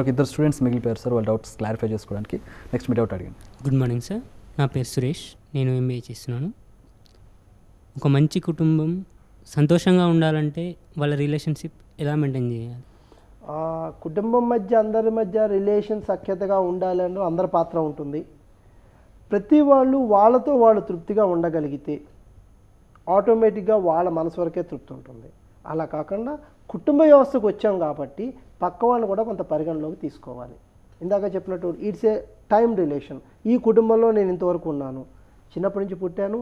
ఇద్దరు students మిగిలిపోయారు sir, వాళ్ళ doubts clarify చేసుకోవడానికి. నెక్స్ట్ మీ డౌట్ అడిగాను. గుడ్ మార్నింగ్ సార్, నా పేరు సురేష్, నేను ఎంబీఏ చేస్తున్నాను. ఒక మంచి కుటుంబం సంతోషంగా ఉండాలంటే వాళ్ళ రిలేషన్షిప్ ఎలా మెయింటైన్ చేయాలి? కుటుంబం మధ్య అందరి మధ్య రిలేషన్ సఖ్యతగా ఉండాలని అందరి పాత్ర ఉంటుంది. ప్రతి వాళ్ళు వాళ్ళతో వాళ్ళు తృప్తిగా ఉండగలిగితే ఆటోమేటిక్గా వాళ్ళ మనసు వరకే తృప్తి ఉంటుంది. అలా కాకుండా కుటుంబ వ్యవస్థకు వచ్చాం కాబట్టి పక్క వాళ్ళని కూడా కొంత పరిగణలోకి తీసుకోవాలి. ఇందాక చెప్పినట్టు ఇట్స్ ఏ టైమ్ రిలేషన్. ఈ కుటుంబంలో నేను ఇంతవరకు ఉన్నాను, చిన్నప్పటి నుంచి పుట్టాను,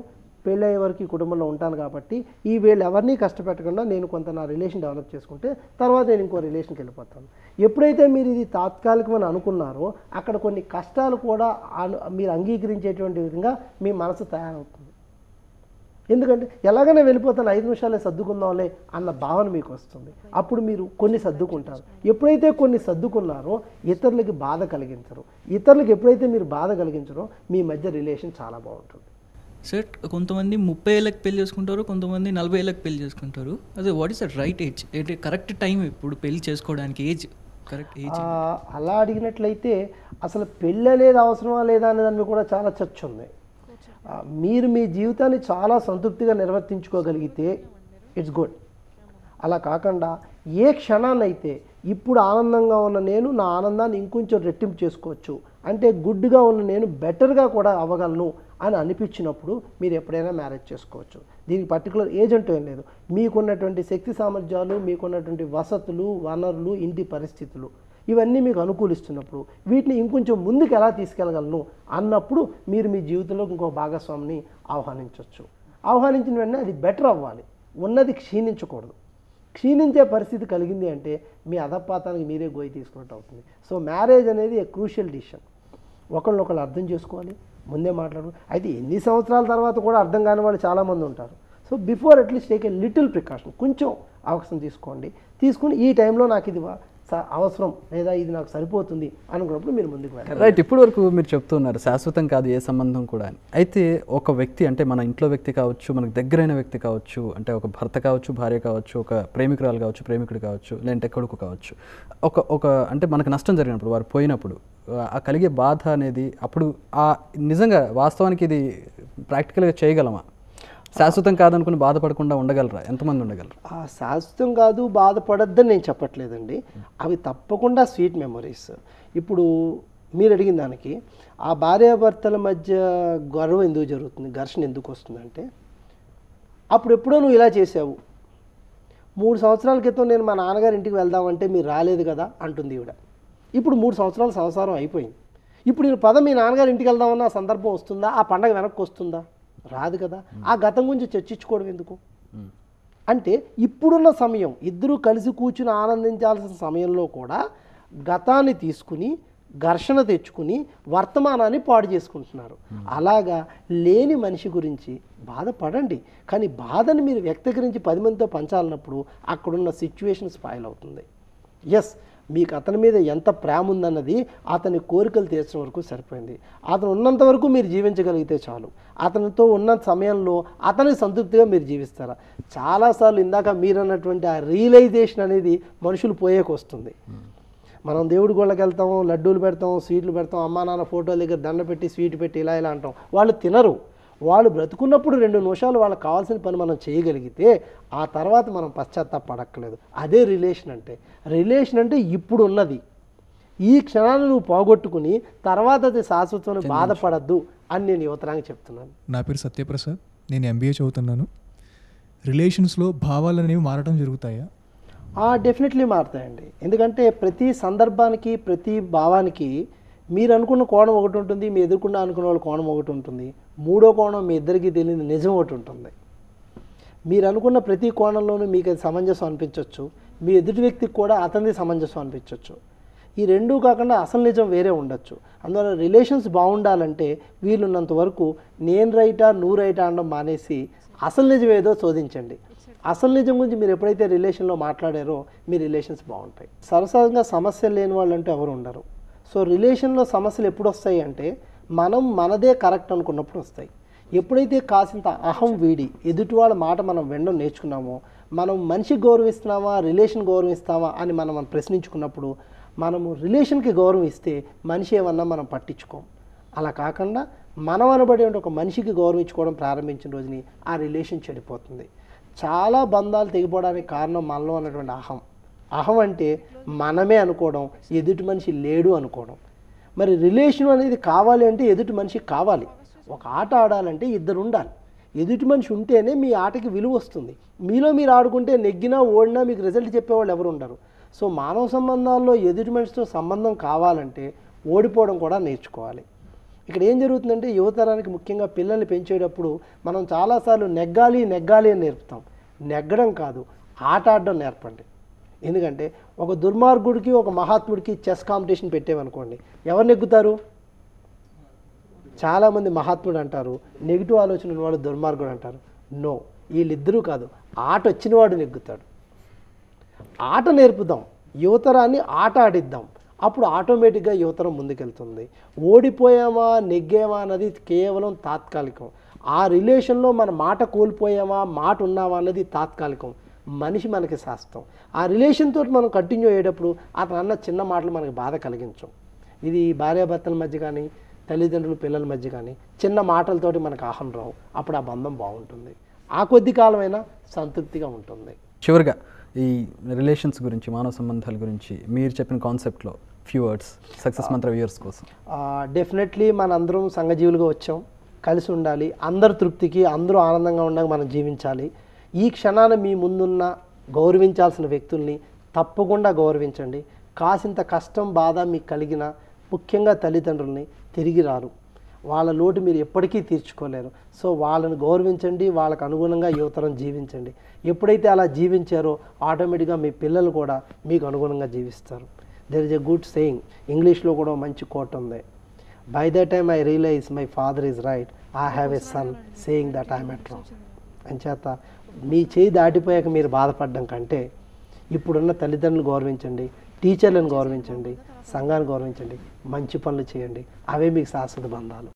పెళ్ళయ్యే వరకు ఈ కుటుంబంలో ఉంటాను కాబట్టి ఈ వీళ్ళు ఎవరిని కష్టపెట్టకుండా నేను కొంత నా రిలేషన్ డెవలప్ చేసుకుంటే తర్వాత నేను ఇంకో రిలేషన్కి వెళ్ళిపోతాను. ఎప్పుడైతే మీరు ఇది తాత్కాలికమని అనుకున్నారో అక్కడ కొన్ని కష్టాలు కూడా మీరు అంగీకరించేటువంటి విధంగా మీ మనసు తయారవుతుంది. ఎందుకంటే ఎలాగైనా వెళ్ళిపోతాను, 5 నిమిషాలే సర్దుకుందాంలే అన్న భావన మీకు వస్తుంది. అప్పుడు మీరు కొన్ని సర్దుకుంటారు. ఎప్పుడైతే కొన్ని సర్దుకున్నారో ఇతరులకి బాధ కలిగించరు. ఇతరులకు ఎప్పుడైతే మీరు బాధ కలిగించరో మీ మధ్య రిలేషన్ చాలా బాగుంటుంది. సార్, కొంతమంది 30 ఏళ్ళకి పెళ్లి చేసుకుంటారు, కొంతమంది 40 ఏళ్ళకి పెళ్లి చేసుకుంటారు. అదే what is the right age? అంటే కరెక్ట్ టైం ఇప్పుడు పెళ్లి చేసుకోవడానికి ఏజ్, కరెక్ట్ ఏజ్? అలా అడిగినట్లయితే అసలు పెళ్ళి అనేది అవసరమా లేదా అనే దాని మీద కూడా చాలా చర్చ ఉంది. మీరు మీ జీవితాన్ని చాలా సంతృప్తిగా నిర్వర్తించుకోగలిగితే ఇట్స్ గుడ్. అలా కాకుండా ఏ క్షణాన్నైతే ఇప్పుడు ఆనందంగా ఉన్న నేను నా ఆనందాన్ని ఇంకొంచెం రెట్టింపు చేసుకోవచ్చు అంటే గుడ్గా ఉన్న నేను బెటర్గా కూడా అవ్వగలను అని అనిపించినప్పుడు మీరు ఎప్పుడైనా మ్యారేజ్ చేసుకోవచ్చు. దీనికి పర్టికులర్ ఏజ్ అంటూ ఏం లేదు. మీకున్నటువంటి శక్తి సామర్థ్యాలు, మీకున్నటువంటి వసతులు, వనరులు, ఇంటి పరిస్థితులు ఇవన్నీ మీకు అనుకూలిస్తున్నప్పుడు వీటిని ఇంకొంచెం ముందుకు ఎలా తీసుకెళ్ళగలను అన్నప్పుడు మీరు మీ జీవితంలో ఇంకో భాగస్వామిని ఆహ్వానించవచ్చు. ఆహ్వానించిన వెంటనే అది బెటర్ అవ్వాలి, ఉన్నది క్షీణించకూడదు. క్షీణించే పరిస్థితి కలిగింది అంటే మీ అధపాతానికి మీరే గోయి తీసుకున్నట్టు అవుతుంది. సో మ్యారేజ్ అనేది ఏ క్రూషియల్ డిసిషన్. ఒకళ్ళనొకళ్ళు అర్థం చేసుకోవాలి, ముందే మాట్లాడు. అయితే ఎన్ని సంవత్సరాల తర్వాత కూడా అర్థం కాని వాళ్ళు చాలామంది ఉంటారు. So before at least take a little precaution, కొంచెం అవకాశం తీసుకోండి. తీసుకుని ఈ టైంలో నాకు ఇది అవసరం లేదా ఇది నాకు సరిపోతుంది అనుకున్నప్పుడు మీరు ముందుకు వెళ్ళాలి. రైట్, ఇప్పుడు వరకు మీరు చెప్తున్నారు శాశ్వతం కాదు ఏ సంబంధం కూడా అని. అయితే ఒక వ్యక్తి అంటే మన ఇంట్లో వ్యక్తి కావచ్చు, మనకు దగ్గరైన వ్యక్తి కావచ్చు, అంటే ఒక భర్త కావచ్చు, భార్య కావచ్చు, ఒక ప్రేమికురాలు కావచ్చు, ప్రేమికుడు కావచ్చు, లేదంటే కొడుకు కావచ్చు, ఒక అంటే మనకు నష్టం జరిగినప్పుడు, వారు పోయినప్పుడు ఆ కలిగే బాధ అనేది అప్పుడు నిజంగా వాస్తవానికి ఇది ప్రాక్టికల్గా చేయగలమా? శాశ్వతం కాదనుకుని బాధపడకుండా ఉండగలరా? ఎంతమంది ఉండగలరు? శాశ్వతం కాదు బాధపడద్దని నేను చెప్పట్లేదండి. అవి తప్పకుండా స్వీట్ మెమరీస్. ఇప్పుడు మీరు అడిగిన దానికి ఆ భార్యాభర్తల మధ్య గొడవ ఎందుకు జరుగుతుంది, ఘర్షణ ఎందుకు వస్తుందంటే అప్పుడు ఎప్పుడో నువ్వు ఇలా చేసావు, 3 సంవత్సరాల క్రితం నేను మా నాన్నగారి ఇంటికి వెళ్దామంటే మీరు రాలేదు కదా అంటుంది ఈవిడ. ఇప్పుడు 3 సంవత్సరాల సంసారం అయిపోయింది. ఇప్పుడు నేను పద మీ నాన్నగారి ఇంటికి వెళ్దామన్న సందర్భం వస్తుందా? ఆ పండగ వెనక్కి వస్తుందా? రాదు కదా. ఆ గతం గురించి చర్చించుకోవడం ఎందుకు? అంటే ఇప్పుడున్న సమయం ఇద్దరూ కలిసి కూర్చుని ఆనందించాల్సిన సమయంలో కూడా గతాన్ని తీసుకుని ఘర్షణ తెచ్చుకుని వర్తమానాన్ని పాడు చేసుకుంటున్నారు. అలాగా లేని మనిషి గురించి బాధపడండి, కానీ బాధని మీరు వ్యక్తీకరించి 10 మందితో పంచాలన్నప్పుడు అక్కడున్న సిచ్యువేషన్ స్పాయిల్ అవుతుంది. ఎస్, మీకు అతని మీద ఎంత ప్రేమ ఉందన్నది అతని కోరికలు తీర్చడం వరకు సరిపోయింది. అతను ఉన్నంత వరకు మీరు జీవించగలిగితే చాలు. అతనితో ఉన్న సమయంలో అతనికి సంతృప్తిగా మీరు జీవిస్తారా? చాలాసార్లు ఇందాక మీరు అన్నటువంటి ఆ రియలైజేషన్ అనేది మనుషులు పోయేకి వస్తుంది. మనం దేవుడి గోళ్ళకి వెళ్తాం, లడ్డూలు పెడతాం, స్వీట్లు పెడతాం, అమ్మా నాన్న ఫోటోల దగ్గర దండ పెట్టి స్వీట్ పెట్టి ఇలా అంటాం. వాళ్ళు తినరు. వాళ్ళు బ్రతుకున్నప్పుడు 2 నిమిషాలు వాళ్ళకి కావాల్సిన పని మనం చేయగలిగితే ఆ తర్వాత మనం పశ్చాత్తాపడక్కలేదు. అదే రిలేషన్ అంటే. రిలేషన్ అంటే ఇప్పుడు ఉన్నది, ఈ క్షణాన్ని నువ్వు పోగొట్టుకుని తర్వాత అది శాశ్వతం బాధపడద్దు అని నేను యువతరానికి చెప్తున్నాను. నా పేరు సత్యప్రసాద్, నేను ఎంబీఏ చదువుతున్నాను. రిలేషన్స్లో భావాలు అనేవి మారడం జరుగుతాయా? డెఫినెట్లీ మారుతాయండి. ఎందుకంటే ప్రతి సందర్భానికి ప్రతి భావానికి మీరు అనుకున్న కోణం ఒకటి ఉంటుంది, మీ ఎదుర్కొన్న అనుకున్న వాళ్ళ కోణం ఒకటి ఉంటుంది, మూడో కోణం మీ ఇద్దరికీ తెలియని నిజం ఒకటి ఉంటుంది. మీరు అనుకున్న ప్రతి కోణంలోనూ మీకు అది సమంజసం అనిపించవచ్చు, మీ ఎదుటి వ్యక్తికి కూడా అతనిది సమంజసం అనిపించవచ్చు. ఈ రెండూ కాకుండా అసలు నిజం వేరే ఉండొచ్చు. అందువల్ల రిలేషన్స్ బాగుండాలంటే వీలున్నంత వరకు నేను రైటా నువ్వు రైటా అనడం మానేసి అసలు నిజం ఏదో శోధించండి. అసలు నిజం గురించి మీరు ఎప్పుడైతే రిలేషన్లో మాట్లాడారో మీ రిలేషన్స్ బాగుంటాయి. సరసంగా సమస్యలు లేని వాళ్ళు అంటే ఎవరు ఉండరు. సో రిలేషన్లో సమస్యలు ఎప్పుడు వస్తాయి అంటే మనం మనదే కరెక్ట్ అనుకున్నప్పుడు వస్తాయి. ఎప్పుడైతే కాసింత అహం వీడి ఎదుటి వాళ్ళ మాట మనం వినడం నేర్చుకున్నామో, మనం మనిషి గౌరవిస్తున్నామా రిలేషన్ గౌరవిస్తామా అని మనం ప్రశ్నించుకున్నప్పుడు మనము రిలేషన్కి గౌరవం ఇస్తే మనిషి ఏమన్నా మనం పట్టించుకోం. అలా కాకుండా మనం అనబడే ఒక మనిషికి గౌరవం ఇచ్చుకోవడం ప్రారంభించిన రోజుని ఆ రిలేషన్ చెడిపోతుంది. చాలా బంధాలు తెగిపోవడానికి కారణం మనలో ఉన్నటువంటి అహం అంటే మనమే అనుకోవడం, ఎదుటి మనిషి లేడు అనుకోవడం. మరి రిలేషన్ అనేది కావాలి అంటే ఎదుటి మనిషి కావాలి. ఒక ఆట ఆడాలంటే ఇద్దరు ఉండాలి. ఎదుటి మనిషి ఉంటేనే మీ ఆటకి విలువ వస్తుంది. మీలో మీరు ఆడుకుంటే నెగ్గినా ఓడినా మీకు రిజల్ట్ చెప్పేవాళ్ళు ఎవరు ఉండరు. సో మానవ సంబంధాల్లో ఎదుటి మనిషితో సంబంధం కావాలంటే ఓడిపోవడం కూడా నేర్చుకోవాలి. ఇక్కడ ఏం జరుగుతుందంటే యువతరానికి ముఖ్యంగా పిల్లల్ని పెంచేటప్పుడు మనం చాలాసార్లు నెగ్గాలి అని నేర్పుతాం. నెగ్గడం కాదు, ఆట ఆడడం నేర్పండి. ఎందుకంటే ఒక దుర్మార్గుడికి ఒక మహాత్ముడికి చెస్ కాంపిటీషన్ పెట్టేమనుకోండి, ఎవరు నెగ్గుతారు? చాలామంది మహాత్ముడు అంటారు, నెగిటివ్ ఆలోచన ఉన్నవాడు దుర్మార్గుడు అంటారు. నో, వీళ్ళిద్దరూ కాదు, ఆట వచ్చినవాడు నెగ్గుతాడు. ఆట నేర్పుదాం, యువతరాన్ని ఆట ఆడిద్దాం. అప్పుడు ఆటోమేటిక్గా యువతరం ముందుకెళ్తుంది. ఓడిపోయామా నెగ్గామా అన్నది కేవలం తాత్కాలికం. ఆ రిలేషన్లో మన మాట కోల్పోయామా మాట ఉన్నామా అన్నది తాత్కాలికం. మనిషి మనకి శాస్త్రం. ఆ రిలేషన్ తోటి మనం కంటిన్యూ అయ్యేటప్పుడు అతను అన్న చిన్న మాటలు మనకి బాధ కలిగించం. ఇది భార్యాభర్తల మధ్య కానీ తల్లిదండ్రులు పిల్లల మధ్య కానీ చిన్న మాటలతోటి మనకు అహం రావు. అప్పుడు ఆ బంధం బాగుంటుంది. ఆ కొద్ది కాలమైనా సంతృప్తిగా ఉంటుంది. చివరిగా ఈ రిలేషన్స్ గురించి, మానవ సంబంధాల గురించి మీరు చెప్పిన కాన్సెప్ట్లో ఫ్యూ వర్డ్స్ సక్సెస్ మంత్ర వ్యూయర్స్ కోసం. డెఫినెట్లీ మనందరం సంఘజీవులుగా వచ్చాం, కలిసి ఉండాలి. అందరు తృప్తికి అందరూ ఆనందంగా ఉండగా మనం జీవించాలి. ఈ క్షణాన మీ ముందున్న గౌరవించాల్సిన వ్యక్తుల్ని తప్పకుండా గౌరవించండి. కాసింత కష్టం బాధ మీకు కలిగిన ముఖ్యంగా తల్లిదండ్రుల్ని తిరిగి రారు. వాళ్ళ లోటు మీరు ఎప్పటికీ తీర్చుకోలేరు. సో వాళ్ళని గౌరవించండి, వాళ్ళకు అనుగుణంగా యువతరం జీవించండి. ఎప్పుడైతే అలా జీవించారో ఆటోమేటిక్గా మీ పిల్లలు కూడా మీకు అనుగుణంగా జీవిస్తారు. There is a good saying, ఇంగ్లీష్లో కూడా మంచి కోట్ ఉంది. By the time I realise my father is right, I have a son saying that I'm at wrong. అంచేత మీ చేయి దాటిపోయాక మీరు బాధపడడం కంటే ఇప్పుడున్న తల్లిదండ్రులు గౌరవించండి, టీచర్లను గౌరవించండి, సంఘాన్ని గౌరవించండి, మంచి పనులు చేయండి. అవే మీకు శాశ్వత బంధాలు.